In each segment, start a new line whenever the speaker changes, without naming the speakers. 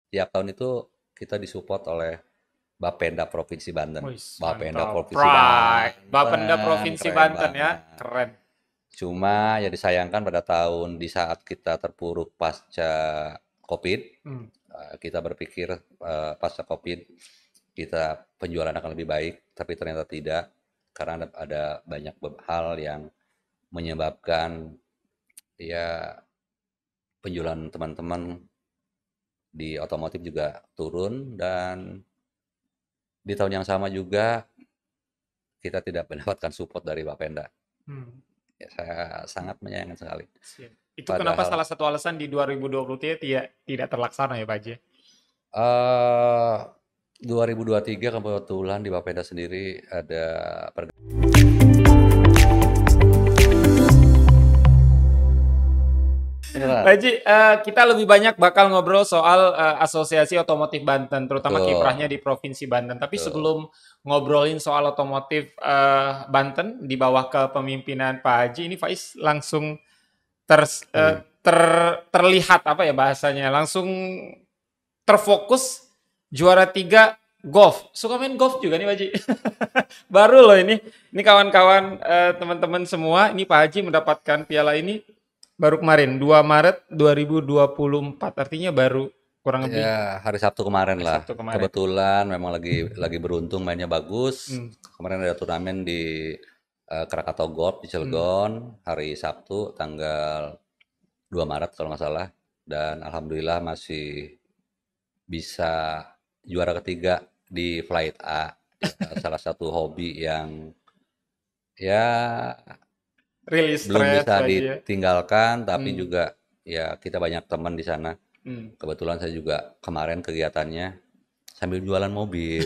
tiap tahun itu kita disupport oleh Bapenda Provinsi Banten.
Wih,
Bapenda
mantap.
Provinsi
Pride. Bapenda
Banten,
Provinsi
keren
Banten ya.
banget.
Keren.
Cuma ya disayangkan pada tahun di saat kita terpuruk pasca COVID,
Hmm.
kita berpikir pasca COVID kita penjualan akan lebih baik, tapi ternyata tidak karena ada banyak hal yang menyebabkan ya penjualan teman-teman di otomotif juga turun dan di tahun yang sama juga kita tidak mendapatkan support dari Bapenda.
Hmm.
Ya, saya sangat menyayangkan sekali.
Siap. Itu kenapa
Padahal
salah satu alasan di 2023 tidak terlaksana ya Pak Haji?
eh 2023 kebetulan di Bapeda sendiri ada ini
Pak
lah,
Haji, kita lebih banyak bakal ngobrol soal Asosiasi Otomotif Banten, terutama kiprahnya
betul,
di Provinsi Banten. Tapi
betul.
sebelum ngobrolin soal otomotif Banten di bawah kepemimpinan Pak Haji, ini Faiz langsung ter, eh,
Hmm.
terlihat apa ya bahasanya, langsung terfokus juara tiga golf. Suka main golf juga nih Pak Haji. Baru loh ini. Ini kawan-kawan teman-teman semua, ini Pak Haji mendapatkan piala ini baru kemarin 2 Maret 2024. Artinya baru kurang lebih
Ya, hari Sabtu kemarin lah.
Sabtu kemarin.
Kebetulan memang lagi beruntung mainnya bagus.
Hmm,
Kemarin ada turnamen di Krakatau Golf di
hmm.
Cilegon hari Sabtu tanggal 2 Maret kalau nggak salah. Dan alhamdulillah masih bisa juara ketiga di Flight A. Ya, salah satu hobi yang ya
Rilis
belum
stres
bisa
Pak Haji ya.
ditinggalkan, tapi
Hmm,
juga ya kita banyak teman di sana.
hmm.
Kebetulan saya juga kemarin kegiatannya sambil jualan mobil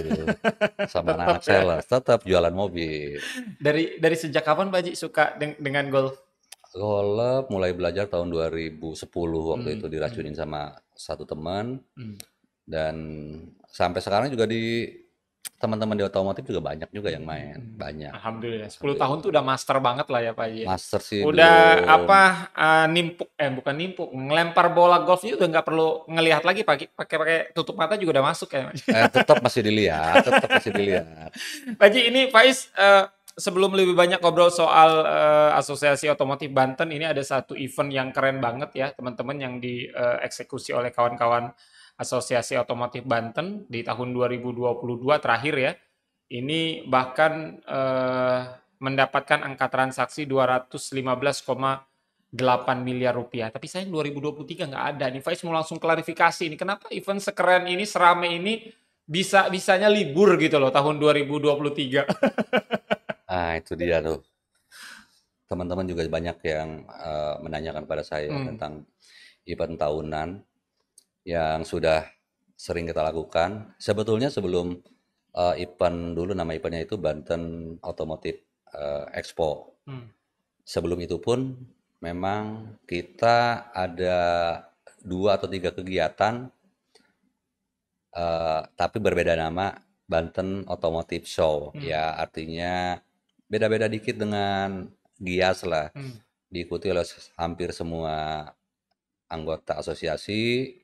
sama
Tetap
anak-anak
ya.
sales, tetap jualan mobil.
Dari sejak kapan Pak Haji suka dengan golf?
Golf mulai belajar tahun 2010 waktu
Hmm,
itu
hmm,
diracunin sama satu teman
hmm,
dan sampai sekarang juga di teman-teman di otomotif juga banyak juga yang
hmm,
main,
hmm.
banyak.
Alhamdulillah. 10 tahun tuh
Alhamdulillah.
udah master banget lah ya Pak Haji ya.
Master sih
Udah
belum.
apa nimpuk bukan nimpuk, ngelempar bola golfnya udah nggak perlu ngelihat lagi pakai pakai pakai tutup mata juga udah masuk ya.
Tetap masih dilihat, tetap masih dilihat.
Pak Haji, ini Faiz, sebelum lebih banyak ngobrol soal Asosiasi Otomotif Banten, ini ada satu event yang keren banget ya, teman-teman, yang dieksekusi oleh kawan-kawan Asosiasi Otomotif Banten di tahun 2022 terakhir ya. Ini bahkan mendapatkan angka transaksi 215,8 miliar rupiah. Tapi sayang 2023 nggak ada. Nih Faiz mau langsung klarifikasi ini. Kenapa event sekeren ini, serame ini bisa-bisanya libur gitu loh tahun 2023.
Ah, itu dia tuh. Teman-teman juga banyak yang menanyakan pada saya
Hmm,
tentang event tahunan yang sudah sering kita lakukan. Sebetulnya sebelum event dulu nama eventnya itu Banten Automotive Expo.
hmm,
Sebelum itu pun memang kita ada 2 atau 3 kegiatan tapi berbeda nama Banten Automotive Show.
hmm,
Ya artinya beda-beda dikit dengan Gias lah.
hmm.
Diikuti oleh hampir semua anggota asosiasi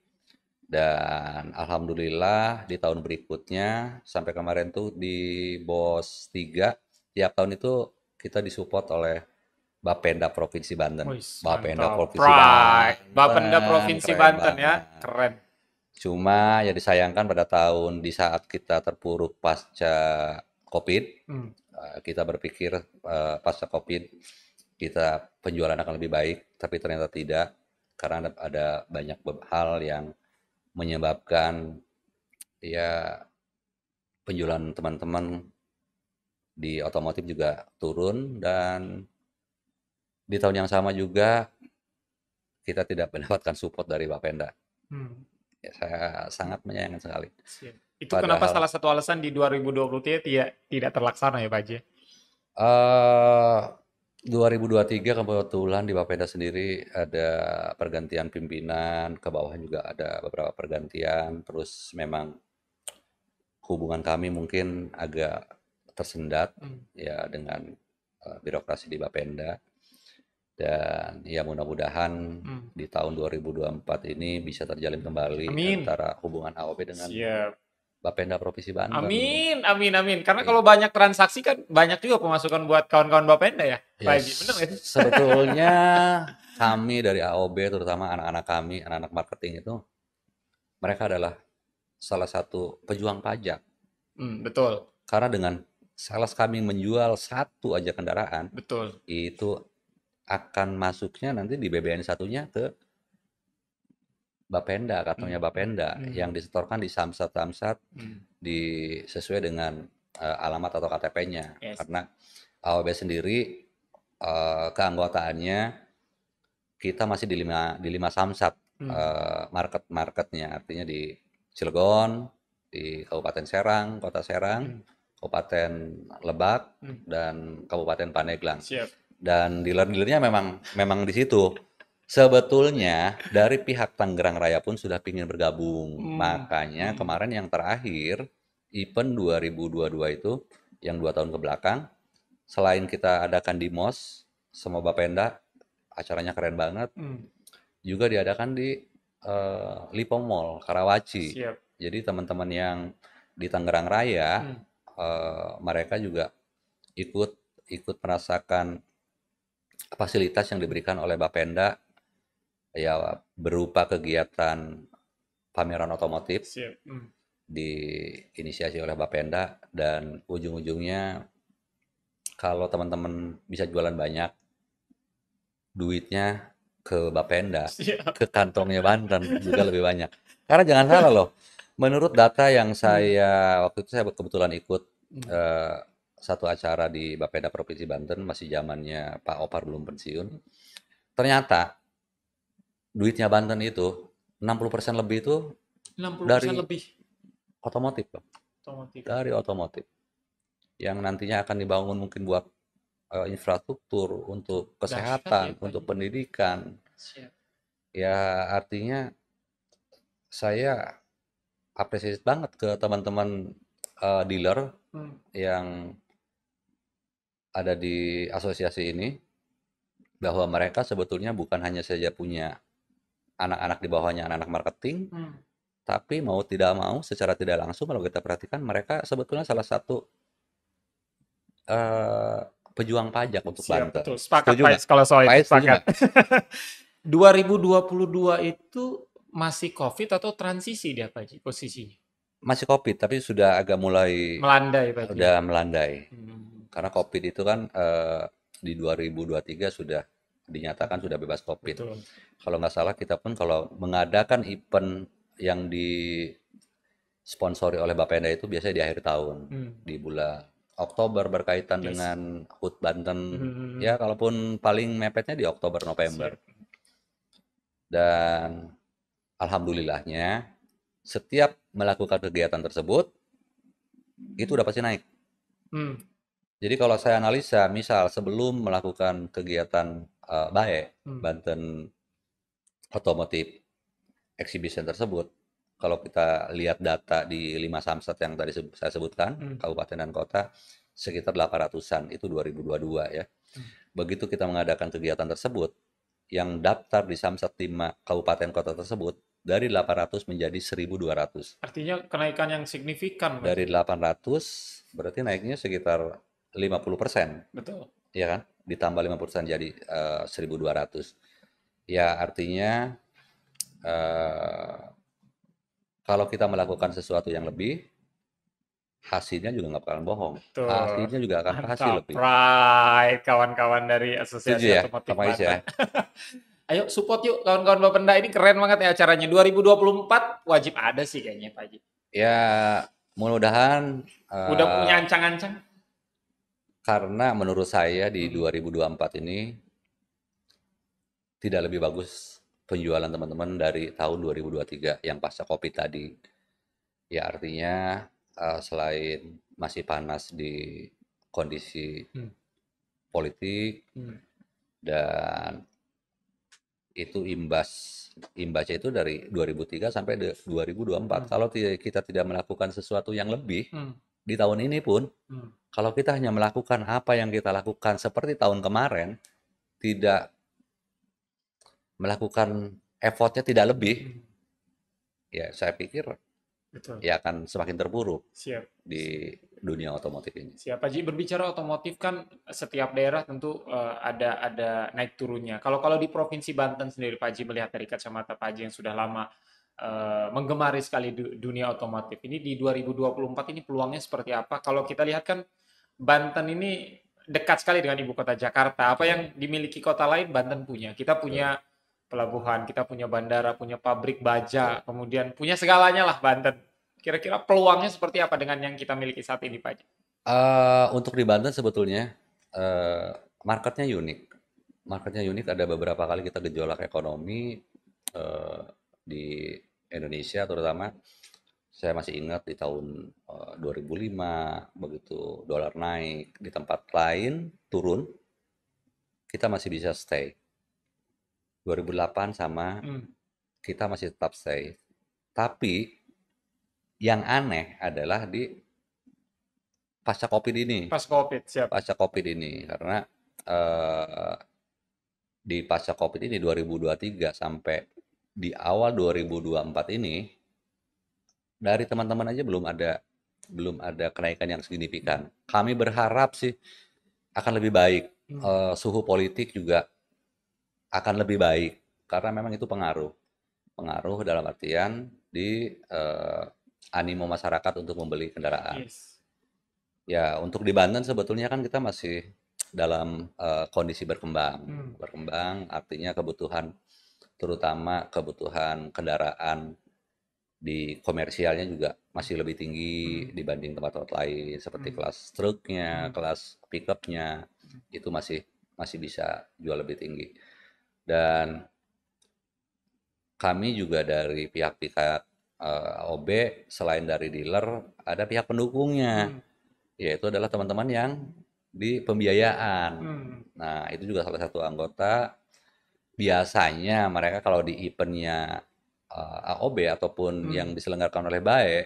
dan alhamdulillah di tahun berikutnya sampai kemarin tuh di BOS 3 tiap tahun itu kita disupport oleh Bapenda Provinsi Banten.
Wih,
Bapenda
mantap.
Provinsi
Pride. Bapenda
Banten,
Provinsi
keren
Banten ya.
banget.
Keren.
Cuma ya disayangkan pada tahun di saat kita terpuruk pasca COVID,
Hmm,
kita berpikir pasca COVID kita penjualan akan lebih baik, tapi ternyata tidak karena ada banyak hal yang menyebabkan ya penjualan teman-teman di otomotif juga turun dan di tahun yang sama juga kita tidak mendapatkan support dari Bapenda.
hmm.
Ya, saya sangat menyayangkan sekali.
Siap. Itu kenapa
Padahal
salah satu alasan di 2023 tidak terlaksana ya Pak Haji?
eh 2023 kebetulan di Bapeda sendiri ada pergantian pimpinan, ke bawah juga ada beberapa pergantian, terus memang hubungan kami mungkin agak tersendat
Hmm,
ya dengan birokrasi di Bapenda Dan ya mudah-mudahan
Hmm.
di tahun 2024 ini bisa terjalin kembali
Amin.
antara hubungan AOB dengan
Siap.
Bapenda Provinsi Banten.
Amin, amin, amin. Karena
Iya.
kalau banyak transaksi kan banyak juga pemasukan buat kawan-kawan Bapenda ya, Pak
Ya,
Haji. Bener nggak sih?
sebetulnya kami dari AOB, terutama anak-anak kami, anak-anak marketing itu, mereka adalah salah satu pejuang pajak.
Betul,
Karena dengan sales kami menjual satu aja kendaraan,
betul.
itu akan masuknya nanti di BBN satunya ke Bapenda,
Hmm,
kartunya Bapenda yang
hmm,
disetorkan di Samsat-Samsat
hmm.
sesuai dengan alamat atau KTP-nya.
Yes.
Karena AOB sendiri keanggotaannya kita masih di lima Samsat
Hmm,
marketnya, artinya di Cilegon, di Kabupaten Serang, Kota Serang,
hmm,
Kabupaten Lebak,
hmm.
dan Kabupaten Pandeglang.
Siap.
Dan dealer-dealernya memang di situ. Sebetulnya dari pihak Tangerang Raya pun sudah ingin bergabung.
Hmm,
Makanya
hmm.
kemarin yang terakhir event 2022 itu yang 2 tahun ke belakang, selain kita adakan di MOS sama Bapenda, acaranya keren banget,
Hmm.
juga diadakan di Lipo Mall Karawaci.
Siap.
Jadi teman-teman yang di Tangerang Raya,
Hmm.
mereka juga ikut ikut merasakan fasilitas yang diberikan oleh Bapenda, ya berupa kegiatan pameran otomotif
Siap. Hmm.
diinisiasi oleh Bapenda, dan ujung-ujungnya kalau teman-teman bisa jualan banyak, duitnya ke Bapenda,
Siap.
ke kantongnya Banten juga lebih banyak. Karena jangan salah loh, menurut data yang
Hmm.
waktu itu saya kebetulan ikut
Hmm.
eh, satu acara di Bapenda Provinsi Banten, masih zamannya Pak Opar belum pensiun. Ternyata duitnya Banten itu 60% lebih itu
60%
dari
lebih
otomotif, Bang.
otomotif.
Dari otomotif. Yang nantinya akan dibangun mungkin buat infrastruktur, untuk
Dahsyat ya,
kesehatan,
Pak
untuk
Haji.
pendidikan.
Siap.
Ya artinya saya apresiasi banget ke teman-teman dealer
Hmm.
yang ada di asosiasi ini, bahwa mereka sebetulnya bukan hanya saja punya anak-anak di bawahnya, anak-anak marketing,
Hmm.
tapi mau tidak mau secara tidak langsung kalau kita perhatikan mereka sebetulnya salah satu eh, pejuang pajak untuk
Siap, betul.
Banten.
Sepakat,
Setuju
Pak
nggak?
Is, kalau soal
Pak
itu
Is setuju
sepakat.
nggak?
2022 itu masih COVID atau transisi dia, Pak Haji, posisinya?
Masih COVID, tapi sudah agak mulai
Melandai, Pak Haji.
udah melandai.
Hmm.
Karena COVID itu kan di 2023 sudah dinyatakan sudah bebas COVID.
Betul.
Kalau nggak salah kita pun kalau mengadakan event yang disponsori oleh Bapenda itu biasanya di akhir tahun,
Hmm.
di bulan Oktober, berkaitan
Yes.
dengan HUT Banten.
Hmm.
Ya, kalaupun paling mepetnya di Oktober November.
Siap.
Dan alhamdulillahnya setiap melakukan kegiatan tersebut itu udah pasti naik.
Hmm.
Jadi kalau saya analisa, misal sebelum melakukan kegiatan BAE,
Hmm.
Banten Automotive Exhibition tersebut, kalau kita lihat data di 5 Samsat yang tadi saya sebutkan,
Hmm.
kabupaten dan kota, sekitar 800-an, itu 2022 ya.
Hmm.
Begitu kita mengadakan kegiatan tersebut, yang daftar di Samsat 5 kabupaten kota tersebut, dari 800 menjadi 1.200.
Artinya kenaikan yang signifikan, Pak
Dari
Haji.
800, berarti naiknya sekitar 50%.
Betul.
Ya kan? Ditambah 50% jadi 1.200. Ya artinya eh, kalau kita melakukan sesuatu yang lebih, hasilnya juga nggak bakalan bohong.
Tuh,
Hasilnya juga akan pasti
mantap.
lebih.
Right, kawan-kawan dari
Setuju
Asosiasi
ya,
Otomotif
Pak Mais ya?
Banten. Ayo support yuk kawan-kawan Bapenda, ini keren banget ya acaranya. 2024 wajib ada sih kayaknya, Pak Haji.
Ya mudah-mudahan
Udah punya ancang-ancang?
karena menurut saya di
Hmm.
2024 ini tidak lebih bagus penjualan teman-teman dari tahun 2023 yang pasca COVID tadi. Ya artinya selain masih panas di kondisi
Hmm.
politik,
Hmm.
dan itu imbasnya itu dari 2003 sampai 2024.
Hmm.
Kalau kita tidak melakukan sesuatu yang lebih
Hmm.
di tahun ini pun,
Hmm.
kalau kita hanya melakukan apa yang kita lakukan seperti tahun kemarin, tidak melakukan effortnya tidak lebih,
Hmm,
ya saya pikir
betul.
ya akan semakin terpuruk
Siap.
di dunia otomotif ini.
Siap, Pak Haji. Berbicara otomotif kan setiap daerah tentu ada naik turunnya. Kalau kalau di Provinsi Banten sendiri, Pak Haji melihat dari kacamata Pak Haji yang sudah lama menggemari sekali dunia otomotif. Ini di 2024 ini peluangnya seperti apa? Kalau kita lihat kan Banten ini dekat sekali dengan ibu kota Jakarta. Apa yang
Betul,
dimiliki kota lain Banten punya. Kita
betul,
punya pelabuhan, kita punya bandara, punya pabrik baja,
betul.
kemudian punya segalanya lah Banten. Kira-kira peluangnya seperti apa dengan yang kita miliki saat ini, Pak Haji?
Untuk di Banten sebetulnya eh, marketnya unik. Marketnya unik, ada beberapa kali kita gejolak ekonomi di Indonesia terutama. Saya masih ingat di tahun 2005 begitu dolar naik, di tempat lain turun, kita masih bisa stay. 2008 sama,
Hmm.
kita masih tetap stay. Tapi yang aneh adalah di pasca Covid ini.
Pas COVID, siap.
Pasca Covid ini karena eh, di pasca Covid ini 2023 sampai di awal 2024 ini, dari teman-teman aja belum ada kenaikan yang signifikan. Kami berharap sih akan lebih baik.
Hmm.
Suhu politik juga akan lebih baik karena memang itu pengaruh. Pengaruh dalam artian di animo masyarakat untuk membeli kendaraan.
Yes.
Ya, untuk di Banten sebetulnya kan kita masih dalam kondisi berkembang.
Hmm.
Berkembang artinya kebutuhan, terutama kebutuhan kendaraan di komersialnya juga masih lebih tinggi
Hmm.
dibanding tempat-tempat lain seperti
Hmm.
kelas truknya,
Hmm.
kelas pickupnya itu masih masih bisa jual lebih tinggi. Dan kami juga dari pihak-pihak AOB, selain dari dealer ada pihak pendukungnya,
Hmm.
yaitu adalah teman-teman yang di pembiayaan.
Hmm.
Nah, itu juga salah satu anggota. Biasanya mereka kalau di eventnya AOB ataupun
Hmm.
yang diselenggarakan oleh BAE,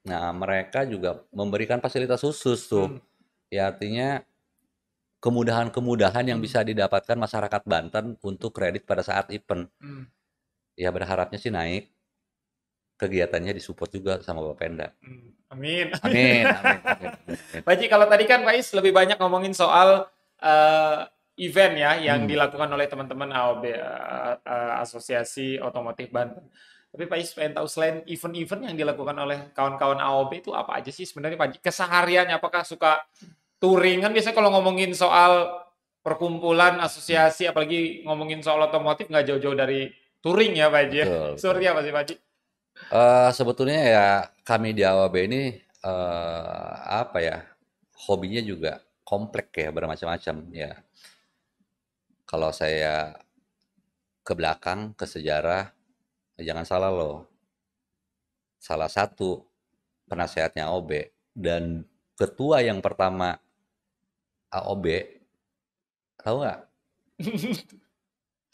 nah mereka juga memberikan fasilitas khusus tuh.
Hmm.
Ya artinya kemudahan-kemudahan yang
Hmm.
bisa didapatkan masyarakat Banten untuk kredit pada saat event.
Hmm.
Ya berharapnya sih naik, kegiatannya disupport juga sama Bapenda.
Hmm. Amin. Amin.
Amin, amin, amin, amin, amin.
Pak Haji, kalau tadi kan Pak Is lebih banyak ngomongin soal eh, event ya yang
Hmm.
dilakukan oleh teman-teman AOB, Asosiasi Otomotif Banten. Tapi Pak Is pengen tahu selain event-event yang dilakukan oleh kawan-kawan AOB itu apa aja sih sebenarnya Pak Haji? Kesehariannya apakah suka touring? Kan biasanya kalau ngomongin soal perkumpulan
Hmm.
asosiasi apalagi ngomongin soal otomotif nggak jauh-jauh dari touring ya Pak Haji ya.
Betul, betul.
Seperti apa sih Pak Haji?
Sebetulnya ya kami di AWB ini apa ya, hobinya juga kompleks ya, bermacam-macam ya. Kalau saya ke belakang, ke sejarah, jangan salah loh. Salah satu penasehatnya AOB dan ketua yang pertama AOB, tahu nggak?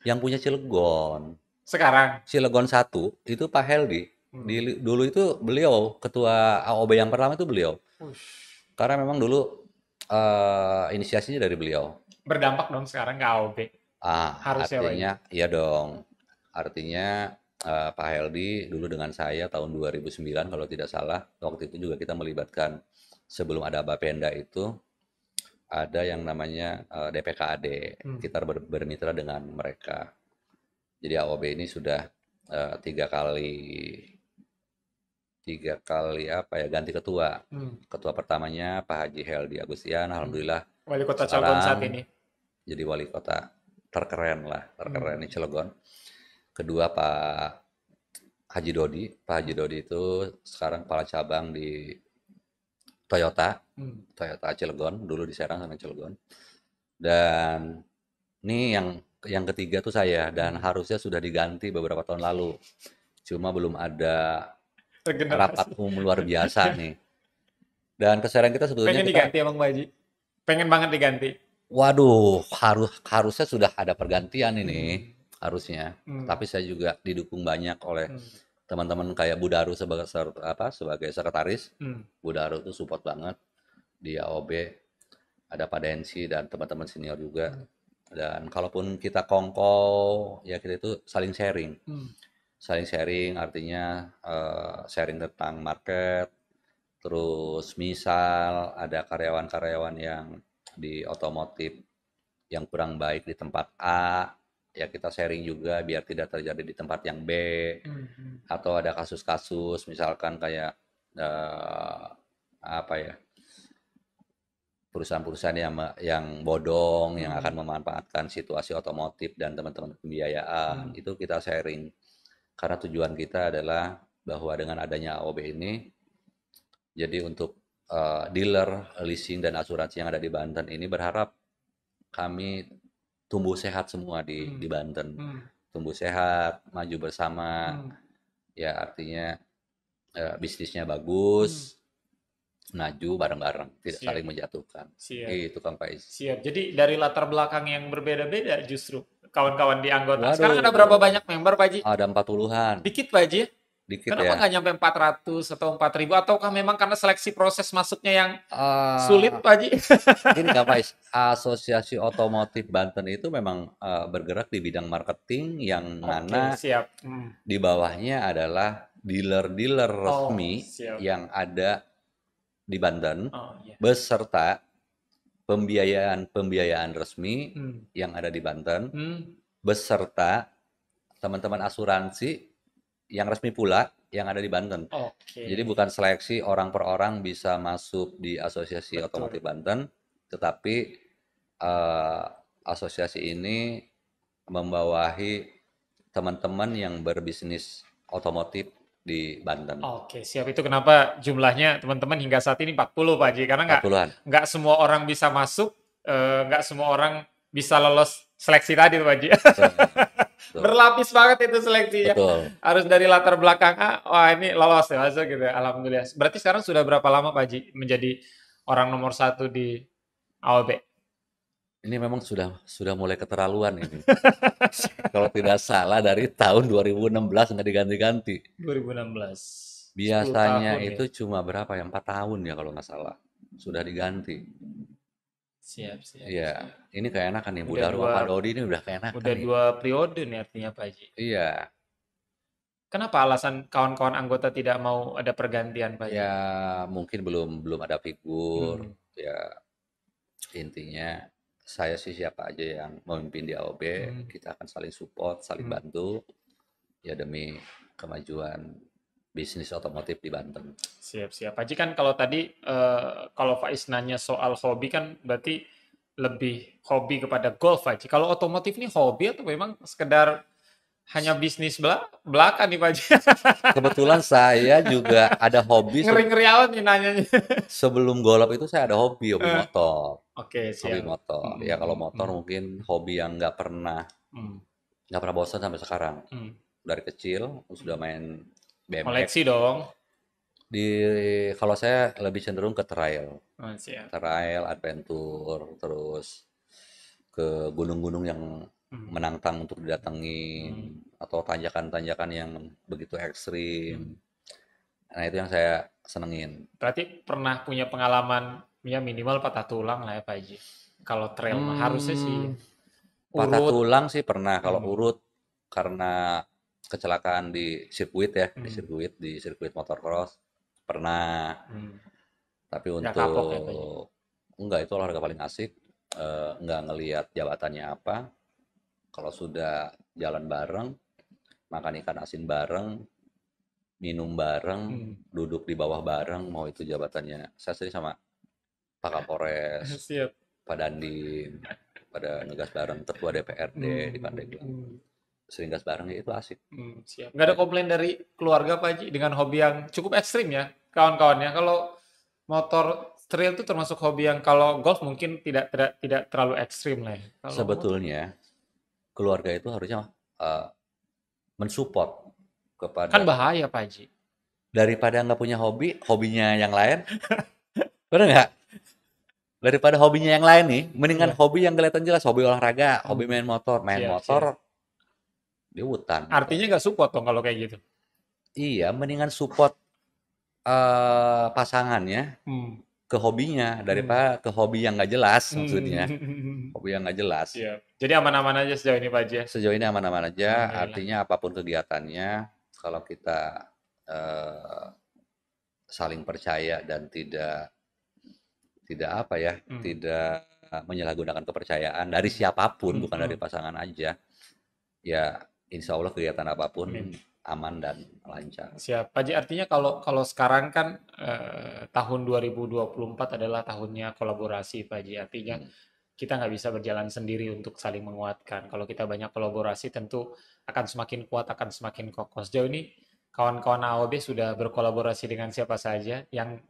Yang punya Cilegon.
Sekarang.
Cilegon satu itu Pak Heldi.
Hmm.
Dulu itu beliau ketua AOB yang pertama itu beliau.
Ush.
Karena memang dulu inisiasinya dari beliau.
Berdampak dong sekarang ke AOB. Harusnya Pak Haji.
Artinya iya dong. Artinya Pak Heldi dulu dengan saya tahun 2009 kalau tidak salah. Waktu itu juga kita melibatkan, sebelum ada Bapenda itu ada yang namanya DPKAD.
Hmm.
Kita bermitra dengan mereka. Jadi AOB ini sudah eh, tiga kali tiga kali apa ya ganti ketua.
Hmm.
Ketua pertamanya Pak Haji Heldi Agustian,
Hmm.
alhamdulillah
Wali Kota Cilegon saat
sekarang
ini.
jadi wali kota terkeren lah, terkeren
Hmm.
di Cilegon. Kedua Pak Haji Dodi, Pak Haji Dodi itu sekarang kepala cabang di Toyota,
Hmm.
Toyota Cilegon, dulu di Serang sama Cilegon. Dan ini yang ketiga tuh saya, dan
Hmm.
harusnya sudah diganti beberapa tahun lalu. Cuma belum ada rapat
Regenerasi.
umum luar biasa nih. Dan kesadaran kita sebetulnya
Pengen
kita,
diganti Emang Pak Haji? Pengen banget diganti.
waduh, harusnya sudah ada pergantian ini,
Hmm.
harusnya.
Hmm.
Tapi saya juga didukung banyak oleh
Hmm.
teman-teman kayak Budaru sebagai sekretaris.
Hmm.
Budaru tuh support banget di AOB, ada Pak Densi dan teman-teman senior juga.
Hmm.
Dan kalaupun kita kongko, ya kita itu saling sharing.
Hmm.
Saling sharing artinya sharing tentang market. Terus misal ada karyawan-karyawan yang di otomotif yang kurang baik di tempat A, ya kita sharing juga biar tidak terjadi di tempat yang B. Atau ada kasus-kasus misalkan kayak apa ya, perusahaan-perusahaan yang bodong, yang akan memanfaatkan situasi otomotif dan teman-teman pembiayaan, itu kita sharing. Karena tujuan kita adalah bahwa dengan adanya AOB ini, jadi untuk dealer, leasing, dan asuransi yang ada di Banten ini berharap kami tumbuh sehat semua di Banten. Tumbuh sehat, maju bersama, ya artinya bisnisnya bagus, maju bareng-bareng, tidak
Siap.
saling menjatuhkan.
Siap.
Itu Kang Faiz.
Siap. Jadi dari latar belakang yang berbeda-beda justru kawan-kawan di anggota.
Waduh,
Sekarang ada berapa banyak member, Pak Haji?
ada 40-an.
Dikit, Pak Haji.
Dikit
Kenapa
ya.
nggak nyampe 400 atau 4.000? Ataukah memang karena seleksi proses masuknya yang sulit,
Eh,
Pak Haji?
Gini Kang Faiz, Asosiasi Otomotif Banten itu memang bergerak di bidang marketing yang mana
Oke, siap.
di bawahnya adalah dealer-dealer
Oh,
resmi
siap.
yang ada di Banten
Oh, iya.
beserta pembiayaan resmi yang ada di Banten beserta teman-teman asuransi yang resmi pula yang ada di Banten.
Oke.
Jadi bukan seleksi orang per orang bisa masuk di Asosiasi
Betul.
Otomotif Banten, tetapi asosiasi ini membawahi teman-teman yang berbisnis otomotif di Banten.
Oke, siap. Itu kenapa jumlahnya teman-teman hingga saat ini 40, Pak Haji. Karena
40-an.
nggak semua orang bisa masuk, nggak semua orang bisa lolos seleksi tadi, Pak Haji.
Betul.
Berlapis banget itu seleksinya.
Betul.
Harus dari latar belakang A, wah ini lolos ya masuk gitu ya. Alhamdulillah. Berarti sekarang sudah berapa lama Pak Haji menjadi orang nomor 1 di AOB?
Ini memang sudah mulai keterlaluan ini. Kalau tidak salah dari tahun 2016 nggak diganti-ganti.
2016. 10
Biasanya
tahun
itu cuma berapa ya? 4 tahun ya kalau nggak salah. Sudah diganti.
Siap, siap.
Iya, ini keenakan nih. Bu
Udah
Daru
dua,
sama Pak Dodi ini udah keenakan
udah
nih.
2 periode nih artinya Pak Haji.
Iya,
Kenapa alasan kawan-kawan anggota tidak mau ada pergantian Pak Haji?
ya mungkin belum ada figur. Ya intinya saya sih siapa aja yang memimpin di AOB, kita akan saling support, saling bantu ya demi kemajuan bisnis otomotif di Banten.
Siap, siap. Pak Haji kan kalau tadi kalau Faiz nanya soal hobi kan berarti lebih hobi kepada golf Pak Haji. Kalau otomotif ini hobi atau memang sekedar hanya bisnis belaka nih Pak Haji?
Kebetulan saya juga ada hobi
Ngeri-ngeri amat nih nanyanya.
sebelum golf itu saya ada hobi motor.
Oke,
Hobi
siap.
motor. Ya kalau motor mungkin hobi yang nggak pernah bosan sampai sekarang. Dari kecil sudah main BMX.
Koleksi dong.
Kalau saya lebih cenderung ke trail.
Oh, siap.
Trail, adventure, terus ke gunung-gunung yang menantang untuk didatengin atau tanjakan-tanjakan yang begitu ekstrim. Nah, itu yang saya senengin.
Berarti pernah punya pengalaman ya minimal patah tulang lah ya Pak Haji. Kalau trail mah harusnya sih
Patah
urut.
tulang sih pernah. Kalau urut karena kecelakaan di sirkuit ya, di sirkuit motocross pernah. Tapi
Nggak kapok ya, Pak Haji?
enggak, itu olahraga paling asik. Enggak ngelihat jabatannya apa. Kalau sudah jalan bareng, makan ikan asin bareng, minum bareng, duduk di bawah bareng, mau itu jabatannya. Saya sering sama Pak Kapolres,
Siap.
Pak Dandim, pada ngegas bareng, Ketua DPRD di Pandeglang. Sering gas bareng ya itu asik.
Siap. Nggak ada komplain dari keluarga Pak Haji dengan hobi yang cukup ekstrim ya kawan-kawannya. Kalau motor trail itu termasuk hobi yang kalau golf mungkin tidak terlalu ekstrim lah ya. Kalau
Sebetulnya keluarga itu harusnya mensupport kepada
kan bahaya Pak Haji.
daripada nggak punya hobi, hobinya yang lain, bener nggak? Daripada hobinya yang lain nih, mendingan hobi yang kelihatan jelas, hobi olahraga, hobi main motor,
Siap.
di hutan.
Artinya nggak support dong kalau kayak gitu.
Iya, mendingan support pasangannya ke hobinya
Hmm.
daripada ke hobi yang nggak jelas maksudnya.
Hmm.
Hobi yang nggak jelas.
Siap. Jadi aman-aman aja sejauh ini Pak Haji ya?
Sejauh ini aman-aman aja,
Alhamdulillah.
artinya apapun kegiatannya, kalau kita eh, saling percaya dan tidak apa ya,
Hmm.
tidak menyalahgunakan kepercayaan dari siapapun, bukan dari
Hmm.
pasangan aja, ya insya Allah kegiatan apapun
Amin.
aman dan lancar.
Siap. Pak Haji, artinya kalau kalau sekarang kan tahun 2024 adalah tahunnya kolaborasi Pak Haji. Artinya
Hmm.
kita nggak bisa berjalan sendiri untuk saling menguatkan. Kalau kita banyak kolaborasi tentu akan semakin kuat, akan semakin kokoh. Sejauh ini kawan-kawan AOB sudah berkolaborasi dengan siapa saja yang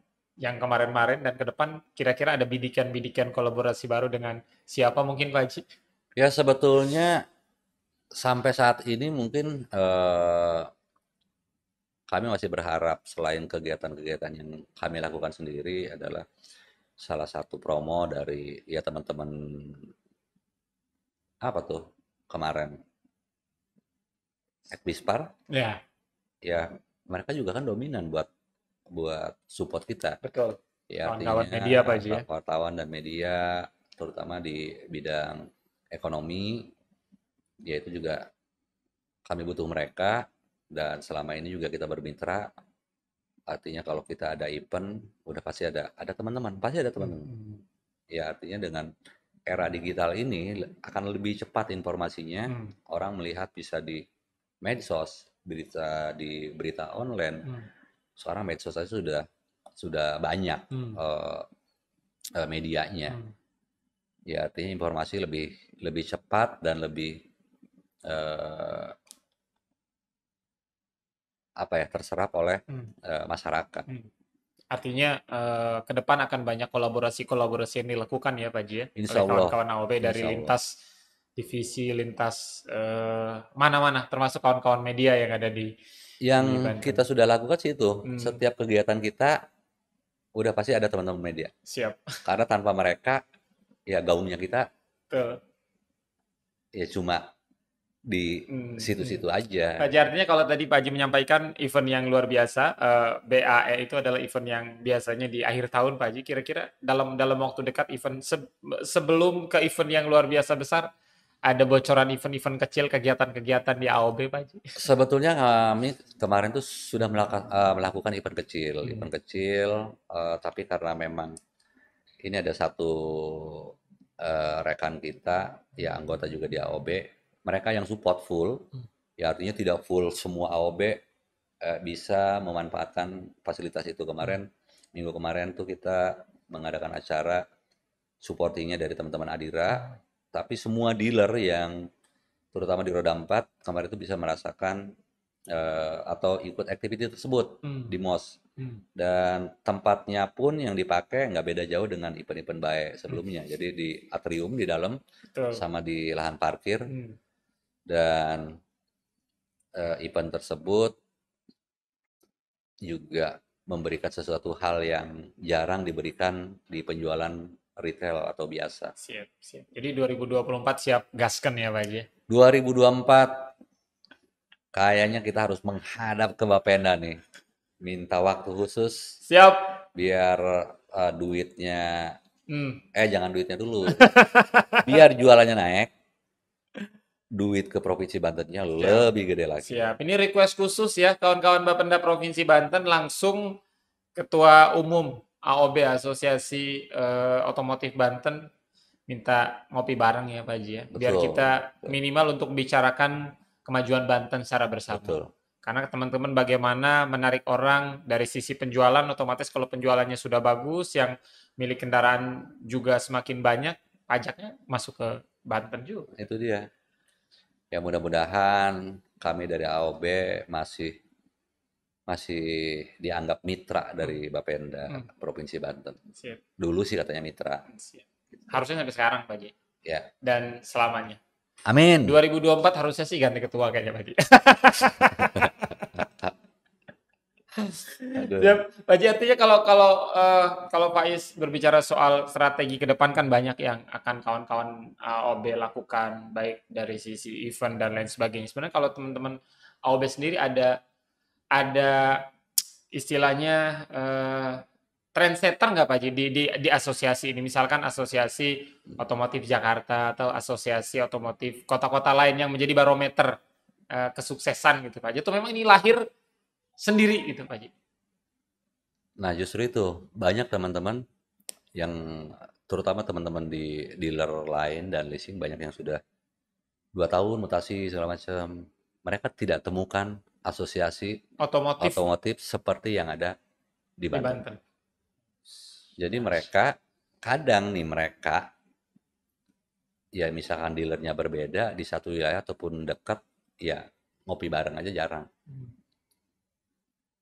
kemarin-kemarin dan ke depan kira-kira ada bidikan-bidikan kolaborasi baru dengan siapa mungkin Pak Haji?
Ya sebetulnya sampai saat ini mungkin kami masih berharap selain kegiatan-kegiatan yang kami lakukan sendiri adalah salah satu promo dari ya teman-teman apa tuh kemarin Ekbispar,
Ya,
ya mereka juga kan dominan buat buat support kita.
betul.
Ya
Kawan-kawan
artinya
media Pak Haji ya.
wartawan dan media terutama di bidang ekonomi, ya itu juga kami butuh mereka dan selama ini juga kita bermitra. Artinya kalau kita ada event, udah pasti ada teman-teman, pasti ada teman-teman.
Hmm.
Ya artinya dengan era digital ini akan lebih cepat informasinya,
Hmm.
orang melihat bisa di medsos, berita online.
Hmm.
Sekarang medsos aja sudah banyak
Hmm.
medianya.
Hmm.
Ya artinya informasi lebih lebih cepat dan lebih eh, apa ya terserap oleh
Hmm.
masyarakat.
Hmm. Artinya ke depan akan banyak kolaborasi-kolaborasi yang dilakukan ya Pak Haji ya oleh
Insya Allah,
kawan-kawan AOB dari
insya Allah.
lintas divisi, lintas mana-mana termasuk kawan-kawan media yang ada
Yang
di Banten.
kita sudah lakukan sih itu,
Hmm.
setiap kegiatan kita udah pasti ada teman-teman media.
Siap.
Karena tanpa mereka, ya gaungnya kita
Betul.
ya cuma di
Hmm.
situ-situ
Pak
aja.
Haji, artinya kalau tadi Pak Haji menyampaikan event yang luar biasa, BAE itu adalah event yang biasanya di akhir tahun Pak Haji. Kira-kira dalam dalam waktu dekat event sebelum ke event yang luar biasa besar, ada bocoran event-event kecil, kegiatan-kegiatan di AOB Pak Haji?
Sebetulnya kami kemarin tuh sudah melakukan
Hmm.
event kecil, tapi karena memang ini ada satu rekan kita, ya anggota juga di AOB, mereka yang support full,
Hmm.
ya artinya tidak full semua AOB bisa memanfaatkan fasilitas itu.
Hmm.
Minggu kemarin tuh kita mengadakan acara supportingnya dari teman-teman Adira,
Hmm.
tapi semua dealer yang terutama di roda 4 kemarin itu bisa merasakan atau ikut activity tersebut
Hmm.
di MOS.
Hmm.
Dan tempatnya pun yang dipakai nggak beda jauh dengan event-event baik
Hmm.
sebelumnya. Jadi di atrium di dalam
Betul.
sama di lahan parkir
Hmm.
dan event tersebut juga memberikan sesuatu hal yang jarang diberikan di penjualan retail atau biasa.
Siap, siap. Jadi 2024 siap gasken ya Pak Haji?
2024 kayaknya kita harus menghadap ke Bapenda nih. Minta waktu khusus
Siap.
biar duitnya
Hmm.
jangan duitnya dulu. Biar jualannya naik, duit ke Provinsi Bantennya
Siap.
lebih gede lagi.
Siap. Ini request khusus ya kawan-kawan Bapenda Provinsi Banten langsung Ketua Umum AOB Asosiasi Otomotif Banten minta ngopi bareng ya Pak Haji ya. Biar
Betul,
kita
betul,
minimal untuk bicarakan kemajuan Banten secara bersama.
betul.
Karena teman-teman bagaimana menarik orang dari sisi penjualan, otomatis kalau penjualannya sudah bagus, yang milik kendaraan juga semakin banyak, pajaknya masuk ke Banten juga.
Itu dia. Ya mudah-mudahan kami dari AOB masih masih dianggap mitra dari Bapenda
Hmm.
Provinsi Banten.
Siap.
Dulu sih katanya mitra.
Siap. Harusnya sampai sekarang Pak Haji.
Ya.
Dan selamanya.
Amin.
2024 harusnya sih ganti ketua kayaknya Pak Haji.
Aduh.
Ya, Pak Haji, artinya kalau kalau kalau Pak Is berbicara soal strategi ke depan kan banyak yang akan kawan-kawan AOB lakukan baik dari sisi event dan lain sebagainya. Sebenarnya kalau teman-teman AOB sendiri ada istilahnya trendsetter nggak Pak Haji di asosiasi ini? Misalkan asosiasi otomotif Jakarta atau asosiasi otomotif kota-kota lain yang menjadi barometer kesuksesan gitu Pak Haji. Itu memang ini lahir sendiri gitu Pak Haji.
Nah, justru itu banyak teman-teman yang terutama teman-teman di dealer lain dan leasing banyak yang sudah 2 tahun mutasi segala macam. Mereka tidak temukan asosiasi
Otomotif
otomotif seperti yang ada di
di
Banten.
Banten.
Jadi mereka kadang nih mereka ya misalkan dealernya berbeda di satu wilayah ataupun dekat ya ngopi bareng aja jarang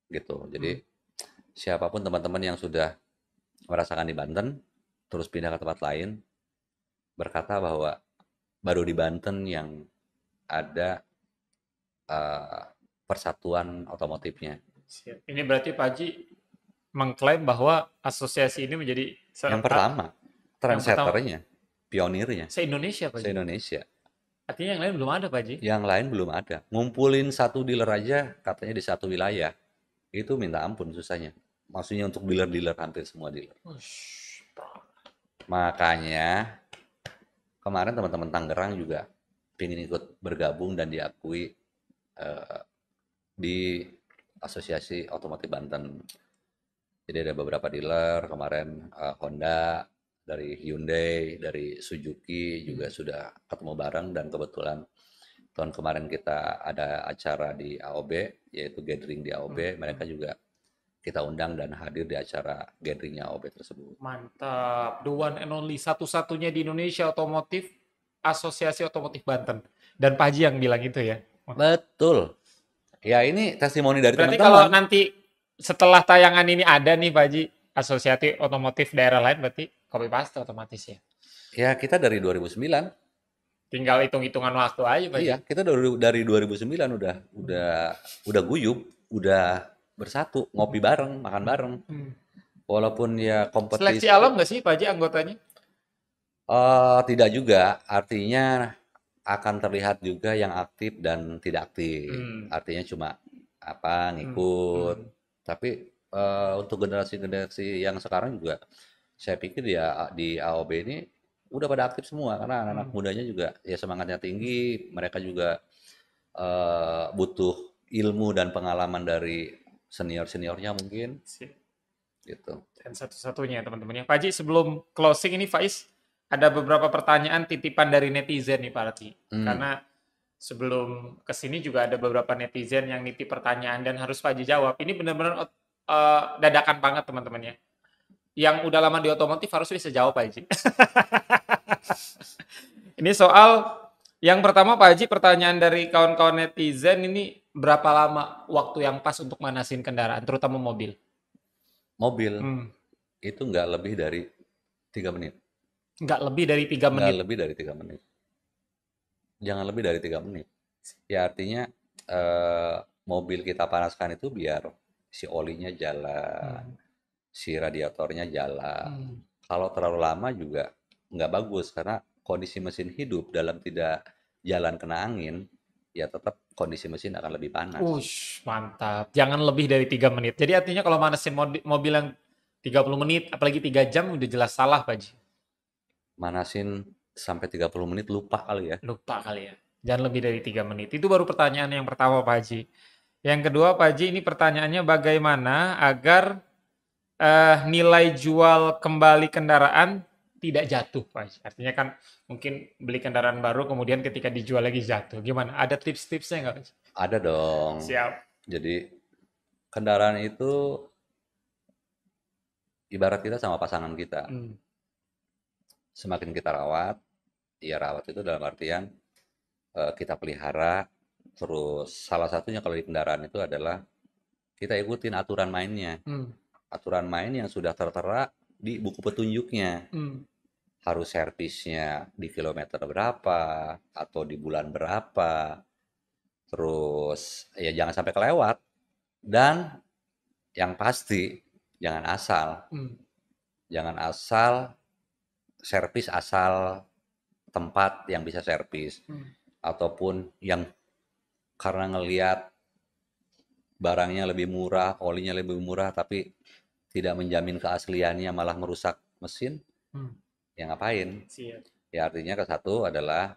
gitu. Jadi siapapun teman-teman yang sudah merasakan di Banten terus pindah ke tempat lain berkata bahwa baru di Banten yang ada persatuan otomotifnya.
Siap. Ini berarti Pak Haji mengklaim bahwa asosiasi ini menjadi
Yang pertama,
yang pertama
trendsetternya, pionirnya,
se-Indonesia Pak Haji.
se-Indonesia.
Artinya yang lain belum ada Pak Haji.
Yang lain belum ada. Ngumpulin satu dealer aja katanya di satu wilayah. Itu minta ampun susahnya. Maksudnya untuk dealer-dealer hampir semua dealer.
Ush,
Makanya kemarin teman-teman Tangerang juga ingin ikut bergabung dan diakui di Asosiasi Otomotif Banten. Jadi ada beberapa dealer kemarin Honda, dari Hyundai, dari Suzuki juga sudah ketemu bareng dan kebetulan tahun kemarin kita ada acara di AOB yaitu gathering di AOB, mereka juga kita undang dan hadir di acara gatheringnya AOB tersebut.
Mantap, the one and only satu-satunya di Indonesia otomotif Asosiasi Otomotif Banten. Dan Pak Haji yang bilang itu ya.
Betul. Ya ini testimoni dari
Berarti
teman-teman.
kalau nanti setelah tayangan ini ada nih Pak Haji, asosiasi otomotif daerah lain berarti copy paste otomatis ya.
Ya kita dari 2009.
Tinggal hitung-hitungan waktu aja Pak Haji.
Iya, kita dari 2009 udah guyub, udah bersatu, ngopi bareng, makan bareng. Walaupun ya kompetisi.
Seleksi alam nggak sih Pak Haji anggotanya?
Tidak juga, artinya akan terlihat juga yang aktif dan tidak aktif. Artinya cuma apa ngikut. Tapi untuk generasi-generasi yang sekarang juga saya pikir ya di AOB ini udah pada aktif semua karena anak-anak mudanya juga ya semangatnya tinggi, mereka juga butuh ilmu dan pengalaman dari senior-seniornya mungkin gitu.
Dan satu-satunya teman-teman ya. Pak Haji sebelum closing ini Faiz ada beberapa pertanyaan titipan dari netizen nih Pak Haji. Karena sebelum kesini juga ada beberapa netizen yang nitip pertanyaan dan harus Pak Haji jawab. Ini benar-benar dadakan banget teman-teman ya. Yang udah lama di otomotif harus bisa jawab Pak Haji. Ini soal yang pertama Pak Haji, pertanyaan dari kawan-kawan netizen ini berapa lama waktu yang pas untuk manasin kendaraan, terutama mobil?
Mobil itu nggak lebih dari 3 menit.
Nggak lebih dari 3 menit?
Nggak lebih dari 3 menit. Jangan lebih dari 3 menit. Ya artinya mobil kita panaskan itu biar si olinya jalan, si radiatornya jalan. Kalau terlalu lama juga nggak bagus karena kondisi mesin hidup dalam tidak jalan kena angin, ya tetap kondisi mesin akan lebih panas.
Ush, mantap. Jangan lebih dari 3 menit. Jadi artinya kalau manasin mobil yang 30 menit, apalagi 3 jam udah jelas salah Pak Haji.
Manasin sampai 30 menit lupa kali ya.
Lupa kali ya. Jangan lebih dari 3 menit. Itu baru pertanyaan yang pertama Pak Haji. Yang kedua Pak Haji, ini pertanyaannya bagaimana agar nilai jual kembali kendaraan tidak jatuh Pak Haji. Artinya kan mungkin beli kendaraan baru kemudian ketika dijual lagi jatuh. Gimana? Ada tips-tipsnya nggak Pak Haji?
Ada dong.
Siap.
Jadi kendaraan itu ibarat kita sama pasangan kita. Semakin kita rawat, ya rawat itu dalam artian kita pelihara, terus salah satunya kalau di kendaraan itu adalah kita ikutin aturan mainnya. Aturan main yang sudah tertera di buku petunjuknya. Harus servisnya di kilometer berapa, atau di bulan berapa. Terus ya jangan sampai kelewat. Dan yang pasti jangan asal. Jangan asal servis asal tempat yang bisa servis. Ataupun yang karena ngelihat barangnya lebih murah, olinya lebih murah, tapi tidak menjamin keasliannya malah merusak mesin,
Hmm,
ya ngapain?
siap.
Ya artinya ke satu adalah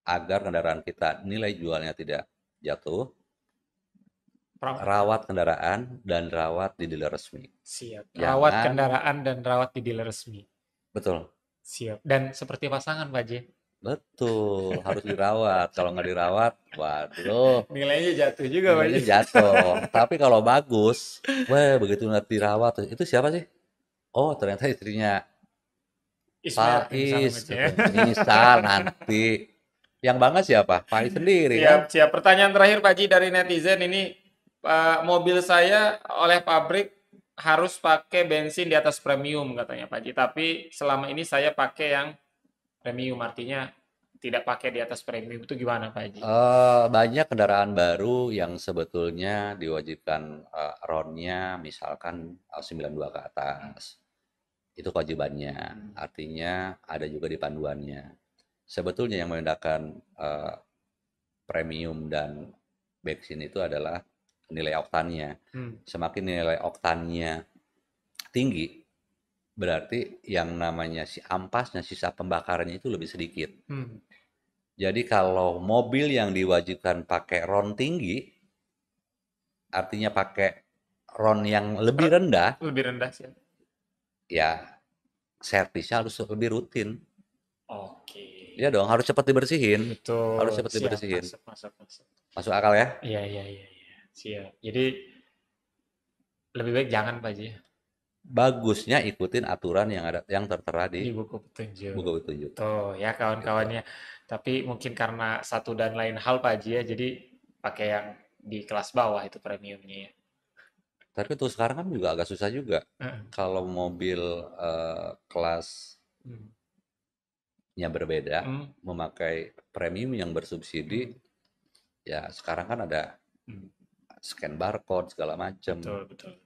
agar kendaraan kita nilai jualnya tidak jatuh,
Perawatan.
rawat kendaraan dan rawat di dealer resmi.
Siap. Rawat
Jangan,
kendaraan dan rawat di dealer resmi.
betul,
Siap. Dan seperti pasangan, Pak J.
betul, harus dirawat. Kalau nggak dirawat, waduh,
Nilainya jatuh juga, Pak J.
nilainya jatuh. Tapi kalau bagus, wah begitu nggak dirawat, itu siapa sih? Oh, ternyata istrinya
Ismail, misalnya,
Faiz.
Pak J, ya.
Misal nanti. Yang bangga siapa? Faiz sendiri kan?
Siap, siap. Pertanyaan terakhir, Pak Ji, dari netizen ini. Mobil saya oleh pabrik harus pakai bensin di atas premium, katanya Pak Ji. Tapi selama ini saya pakai yang premium, artinya tidak pakai di atas premium. Itu gimana, Pak Ji?
Banyak kendaraan baru yang sebetulnya diwajibkan RON-nya misalkan 92 ke atas. Itu kewajibannya. Artinya ada juga di panduannya. Sebetulnya yang membedakan premium dan bensin itu adalah nilai oktannya. Semakin nilai oktannya tinggi, berarti yang namanya si ampasnya, sisa pembakarannya itu lebih sedikit. Jadi kalau mobil yang diwajibkan pakai RON tinggi, artinya pakai RON yang lebih rendah,
Lebih rendah sih.
ya servisnya harus lebih rutin.
Oke.
Iya dong, harus cepat dibersihin.
Betul.
Harus cepat
Siap,
dibersihin.
masuk.
Masuk akal ya?
Iya. Siap. Jadi lebih baik jangan, Pak Ji.
Bagusnya ikutin aturan yang ada, yang tertera
Di
di
buku petunjuk.
buku petunjuk.
Tuh ya kawan-kawannya. Tapi mungkin karena satu dan lain hal Pak Ji ya, jadi pakai yang di kelas bawah itu premiumnya ya.
Tapi untuk sekarang kan juga agak susah juga.
Heeh.
Kalau mobil kelasnya berbeda, memakai premium yang bersubsidi, ya sekarang kan ada scan barcode segala macam.
Betul.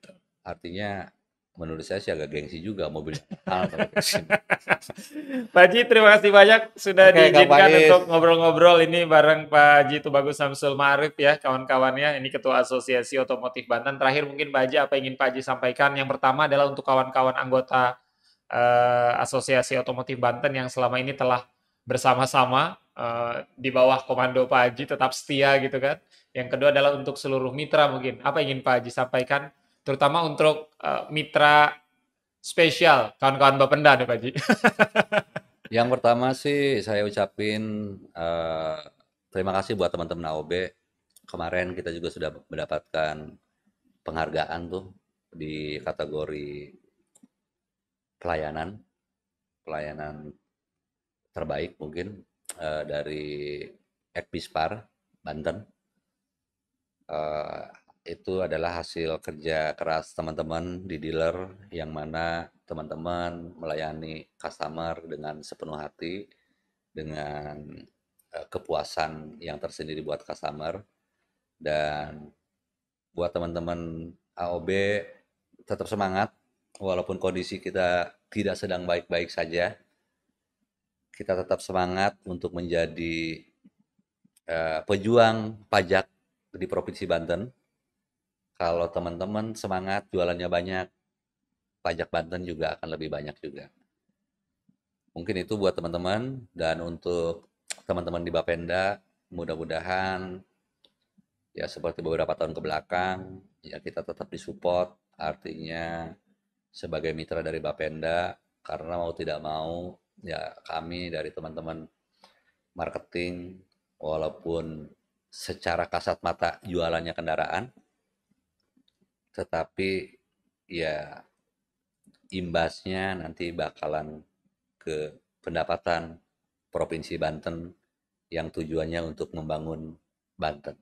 Artinya menurut saya sih agak gengsi juga mobil mahal.
Pak Ji, terima kasih banyak sudah
Oke, Kak
diizinkan
Faiz.
untuk ngobrol-ngobrol ini bareng Pak Ji Tubagus Samsul Ma'arif ya kawan-kawannya. Ini Ketua Asosiasi Otomotif Banten. Terakhir mungkin Pak Ji apa ingin Pak Ji sampaikan? Yang pertama adalah untuk kawan-kawan anggota Asosiasi Otomotif Banten yang selama ini telah bersama-sama di bawah komando Pak Haji tetap setia gitu kan. Yang kedua adalah untuk seluruh mitra mungkin. Apa yang ingin Pak Haji sampaikan? Terutama untuk mitra spesial kawan-kawan Bapenda nih Pak Haji.
Yang pertama sih saya ucapin terima kasih buat teman-teman AOB. Kemarin kita juga sudah mendapatkan penghargaan tuh di kategori pelayanan terbaik mungkin dari Ekpispar Banten. Itu adalah hasil kerja keras teman-teman di dealer yang mana teman-teman melayani customer dengan sepenuh hati, dengan kepuasan yang tersendiri buat customer. Dan buat teman-teman AOB tetap semangat walaupun kondisi kita tidak sedang baik-baik saja. Kita tetap semangat untuk menjadi pejuang pajak di Provinsi Banten. Kalau teman-teman semangat, jualannya banyak, pajak Banten juga akan lebih banyak juga. Mungkin itu buat teman-teman, dan untuk teman-teman di Bapenda, mudah-mudahan ya seperti beberapa tahun ke belakang, ya kita tetap disupport, artinya sebagai mitra dari Bapenda, karena mau tidak mau, ya kami dari teman-teman marketing, walaupun secara kasat mata jualannya kendaraan, tetapi ya imbasnya nanti bakalan ke pendapatan Provinsi Banten yang tujuannya untuk membangun Banten.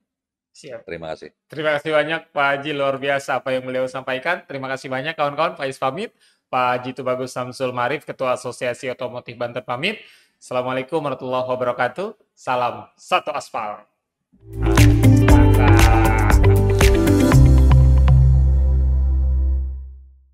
Siap.
Terima kasih.
Terima kasih banyak Pak Haji, luar biasa apa yang beliau sampaikan. Terima kasih banyak kawan-kawan, Faiz pamit. Pak Haji Tubagus Samsul Ma'arif, Ketua Asosiasi Otomotif Banten pamit. Assalamualaikum warahmatullahi wabarakatuh. Salam satu aspal. Mantap.